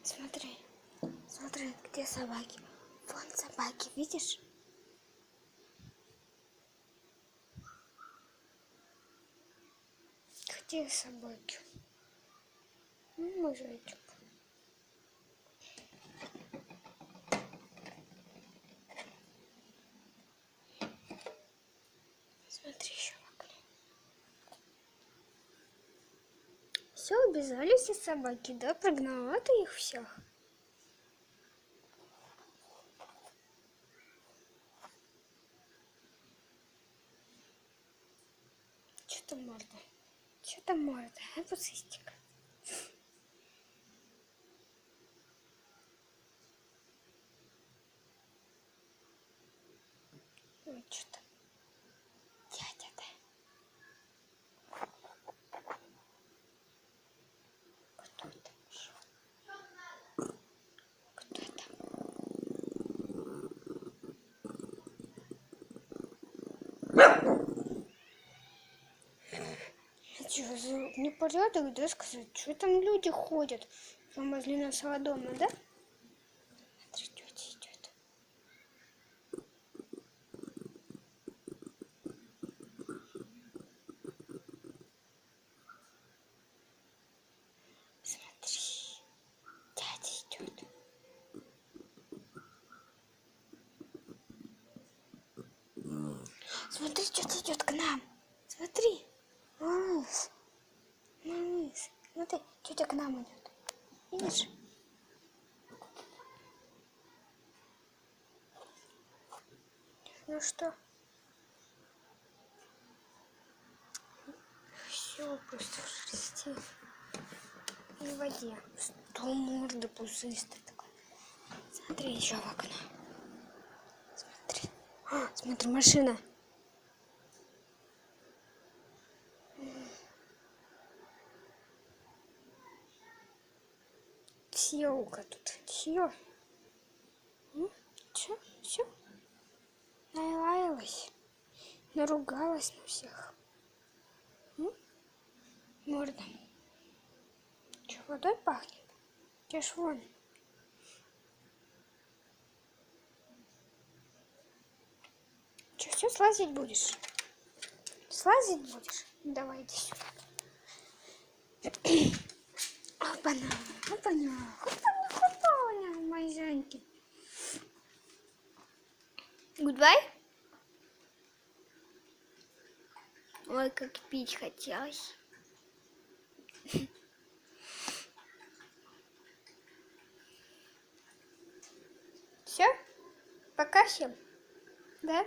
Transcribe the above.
Смотри, смотри, где собаки. Вон собаки, видишь? Где собаки? Мужичок. Смотри еще в окно. Все, убежали все собаки, да? Прогнала ты их всех? Че там морда? Че там морда, а, пушистик? Ну, что там? Дядя, да? Кто там? Кто там? Че, за непорядок, да, сказать? Что там люди ходят? Там возле нашего дома, да? Смотри, тетя идет. Смотри, дядя идет. Смотри, тетя идет к нам. Смотри, малыш, малыш. Смотри, тетя к нам идет. Видишь? Ну что? Все, просто в шерсти и в воде. Что морда пушистая такая. Смотри еще в окно. Смотри. А, смотри, машина. Съелка тут. Все. Че? Все? Налаялась. Наругалась на всех. Морда. Че, водой пахнет? Я ж вон. Че, все, слазить будешь? Слазить будешь? Давай, иди сюда. Опа-на, опа-на, опа-на, опа-на, мои зайки. Гудбай? Ой, как пить хотелось. Все? Пока всем? Да?